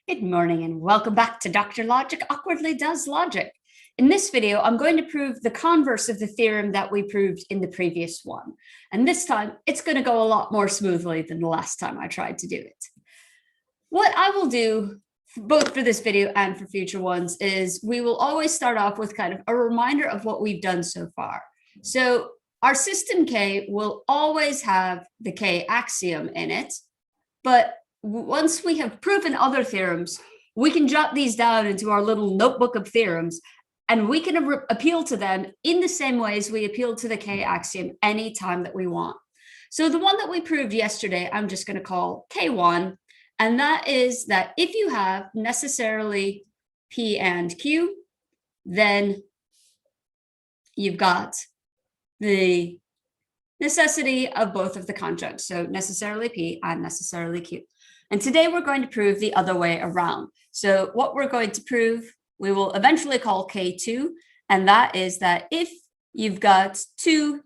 Good morning and welcome back to Dr. Logic Awkwardly Does Logic. In this video, I'm going to prove the converse of the theorem that we proved in the previous one. And this time, it's going to go a lot more smoothly than the last time I tried to do it. What I will do, both for this video and for future ones, is we will always start off with kind of a reminder of what we've done so far. So our system K will always have the K axiom in it, but once we have proven other theorems, we can jot these down into our little notebook of theorems, and we can appeal to them in the same way as we appeal to the K axiom anytime that we want. So the one that we proved yesterday, I'm just going to call K1, and that is that if you have necessarily P and Q, then you've got the necessity of both of the conjuncts, so necessarily P and necessarily Q. And today we're going to prove the other way around. So what we're going to prove, we will eventually call K2, and that is that if you've got two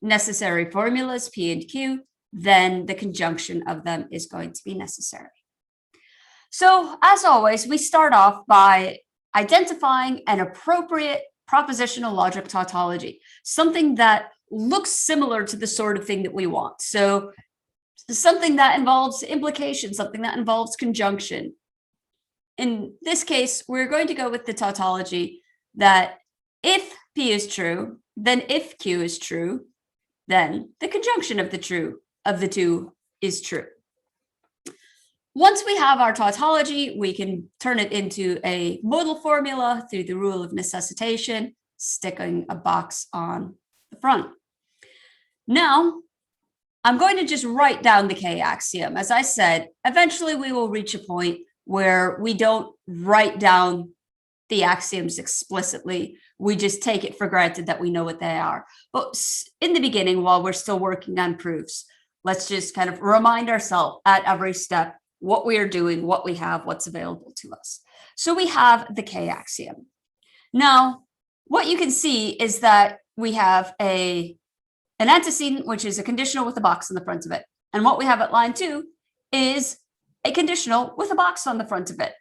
necessary formulas, P and Q, then the conjunction of them is going to be necessary. So as always, we start off by identifying an appropriate propositional logic tautology, something that looks similar to the sort of thing that we want. So something that involves implication, something that involves conjunction. In this case, we're going to go with the tautology that if P is true, then if Q is true, then the conjunction of the two is true. Once we have our tautology, we can turn it into a modal formula through the rule of necessitation, sticking a box on the front. Now, I'm going to just write down the K axiom. As I said, eventually we will reach a point where we don't write down the axioms explicitly. We just take it for granted that we know what they are. But in the beginning, while we're still working on proofs, let's just kind of remind ourselves at every step what we are doing, what we have, what's available to us. So we have the K axiom. Now, what you can see is that we have an antecedent, which is a conditional with a box on the front of it. And what we have at line 2 is a conditional with a box on the front of it.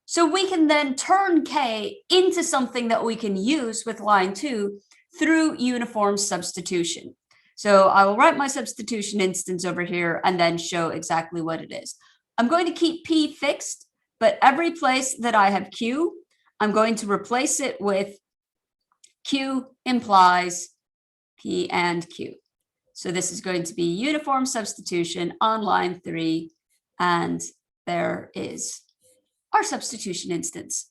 So we can then turn K into something that we can use with line 2 through uniform substitution. So I will write my substitution instance over here and then show exactly what it is. I'm going to keep P fixed, but every place that I have Q, I'm going to replace it with Q implies P and Q. So this is going to be uniform substitution on line 3, and there is our substitution instance.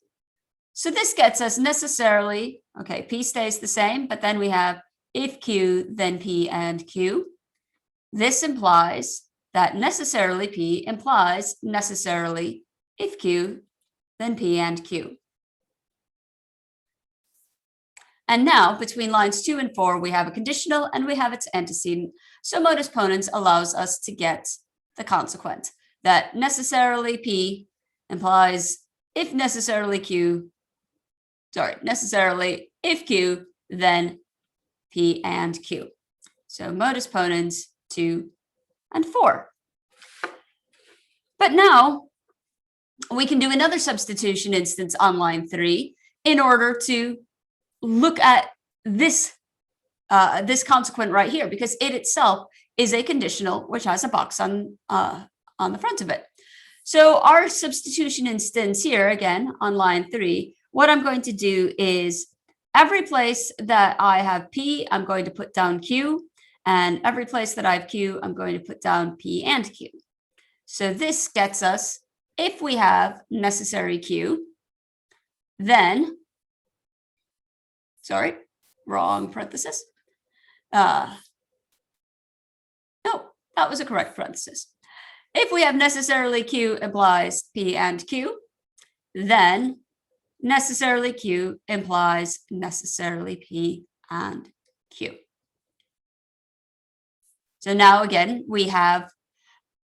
So this gets us necessarily, okay, P stays the same, but then we have if Q, then P and Q. This implies that necessarily P implies necessarily if Q, then P and Q. And now, between lines 2 and 4, we have a conditional and we have its antecedent. So modus ponens allows us to get the consequent, that necessarily P implies if necessarily Q, necessarily if Q, then P and Q. So modus ponens 2 and 4. But now, we can do another substitution instance on line 3 in order to look at this consequent right here, because it itself is a conditional which has a box on the front of it. So our substitution instance here, again, on line 3, what I'm going to do is every place that I have P, I'm going to put down Q, and every place that I have Q, I'm going to put down P and Q. So this gets us, if we have necessary Q, then wrong parenthesis. No, that was a correct parenthesis. If we have necessarily Q implies P and Q, then necessarily Q implies necessarily P and Q. So now again, we don't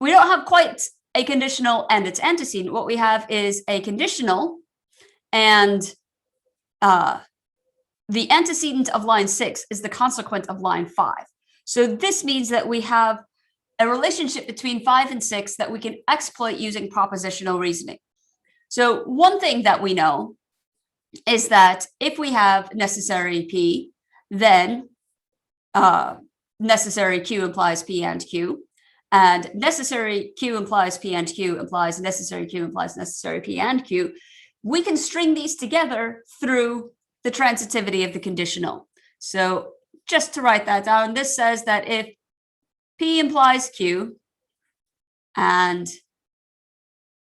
have quite a conditional and its antecedent. What we have is a conditional and the antecedent of line 6 is the consequent of line 5. So this means that we have a relationship between 5 and 6 that we can exploit using propositional reasoning. So one thing that we know is that if we have necessary P, then necessary Q implies P and Q, and necessary Q implies P and Q implies necessary Q implies necessary P and Q. We can string these together through the transitivity of the conditional. So just to write that down, this says that if P implies Q and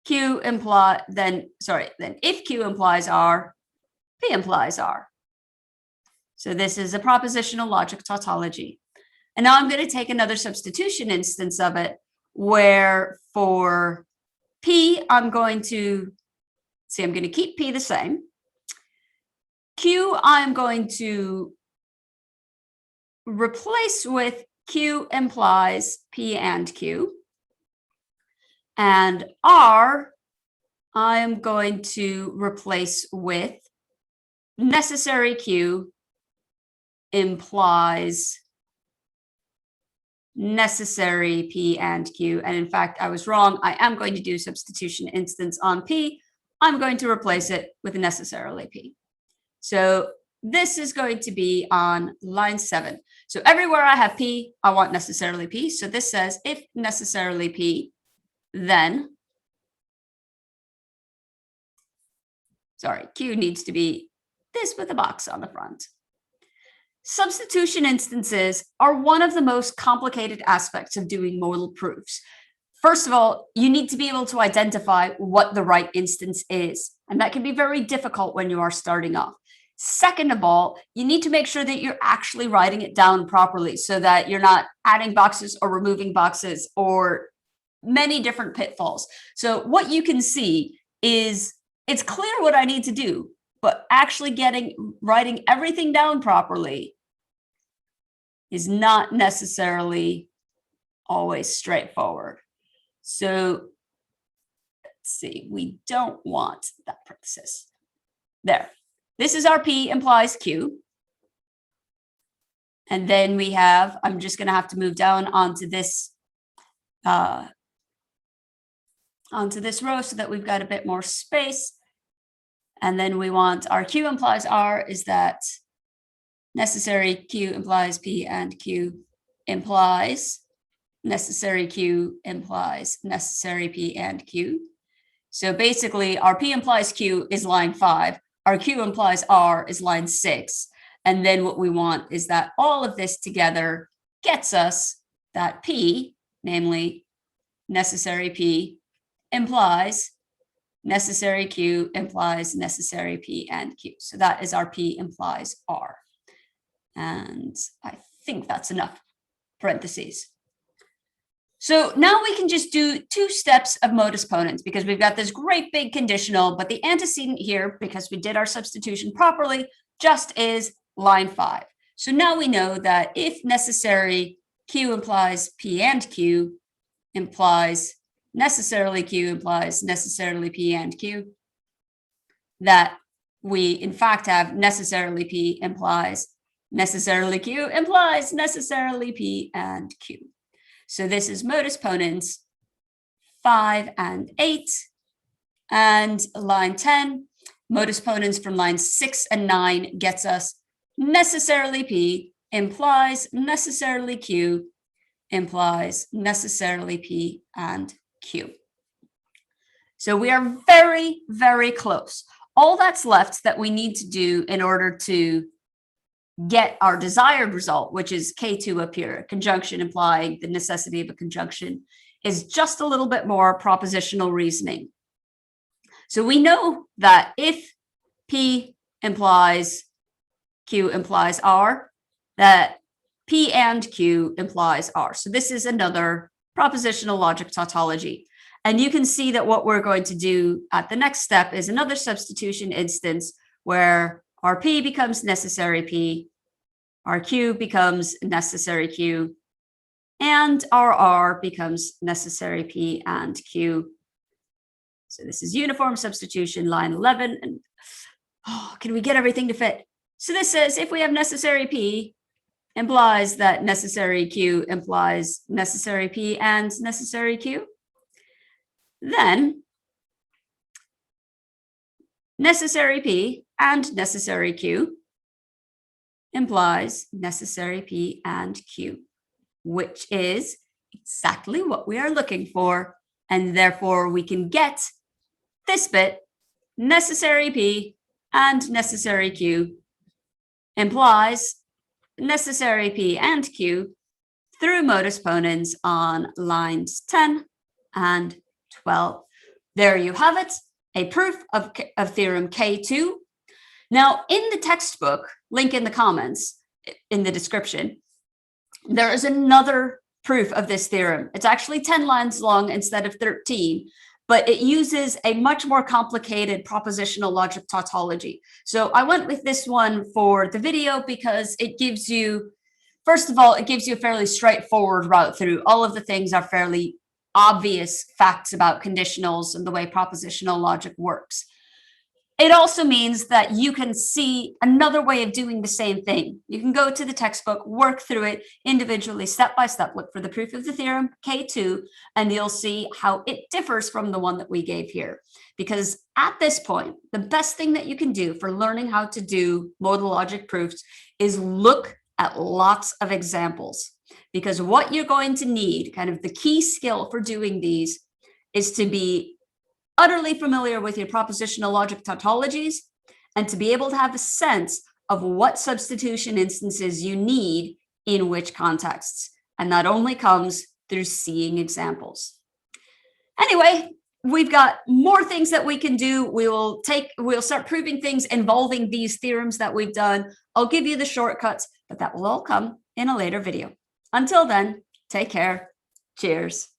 Q implies, then if Q implies R, P implies R. So this is a propositional logic tautology. And now I'm going to take another substitution instance of it, where for P, I'm going to keep P the same. Q, I'm going to replace with Q implies P and Q. And R, I'm going to replace with necessary Q implies necessary P and Q. And in fact, I was wrong. I am going to do substitution instance on P. I'm going to replace it with necessarily P. So this is going to be on line 7. So everywhere I have P, I want necessarily P. So this says if necessarily P, then, Q needs to be this with a box on the front. Substitution instances are one of the most complicated aspects of doing modal proofs. First of all, you need to be able to identify what the right instance is, and that can be very difficult when you are starting off. Second of all, you need to make sure that you're actually writing it down properly so that you're not adding boxes or removing boxes or many different pitfalls. So what you can see is it's clear what I need to do, but actually writing everything down properly is not necessarily always straightforward. So let's see, we don't want that parenthesis. There. This is our P implies Q. And then we have, I'm just going to have to move down onto this row so that we've got a bit more space. And then we want our Q implies R is that necessary Q implies P and Q implies necessary Q implies necessary P and Q. So basically our P implies Q is line 5. Our Q implies R is line 6. And then what we want is that all of this together gets us that P, namely necessary P implies necessary Q implies necessary P and Q. So that is our P implies R. And I think that's enough parentheses. So now we can just do 2 steps of modus ponens because we've got this great big conditional, but the antecedent here, because we did our substitution properly, just is line 5. So now we know that if necessary Q implies P and Q implies necessarily Q implies necessarily P and Q, that we in fact have necessarily P implies necessarily Q implies necessarily P and Q. So this is modus ponens 5 and 8. And line 10, modus ponens from lines 6 and 9 gets us necessarily P implies necessarily Q implies necessarily P and Q. So we are very, very close. All that's left that we need to do in order to get our desired result, which is K2 up here, a conjunction implying the necessity of a conjunction, is just a little bit more propositional reasoning. So we know that if P implies Q implies R, that P and Q implies R. So this is another propositional logic tautology. And you can see that what we're going to do at the next step is another substitution instance where our P becomes necessary P, our Q becomes necessary Q, and our R becomes necessary P and Q. So this is uniform substitution, line 11. And can we get everything to fit? So this says if we have necessary P, implies that necessary Q implies necessary P and necessary Q. Then necessary P and necessary Q implies necessary P and Q, which is exactly what we are looking for. And therefore we can get this bit, necessary P and necessary Q implies necessary P and Q through modus ponens on lines 10 and 12. There you have it, a proof of theorem K2. Now, in the textbook, link in the comments, in the description, there is another proof of this theorem. It's actually 10 lines long instead of 13, but it uses a much more complicated propositional logic tautology. So I went with this one for the video because it gives you, first of all, it gives you a fairly straightforward route through. All of the things are fairly obvious facts about conditionals and the way propositional logic works. It also means that you can see another way of doing the same thing. You can go to the textbook, work through it individually, step by step, look for the proof of the theorem K2, and you'll see how it differs from the one that we gave here. Because at this point, the best thing that you can do for learning how to do modal logic proofs is look at lots of examples. Because what you're going to need, kind of the key skill for doing these, is to be utterly familiar with your propositional logic tautologies and to be able to have a sense of what substitution instances you need in which contexts. And that only comes through seeing examples. Anyway, we've got more things that we can do. We'll start proving things involving these theorems that we've done. I'll give you the shortcuts, but that will all come in a later video. Until then, take care. Cheers.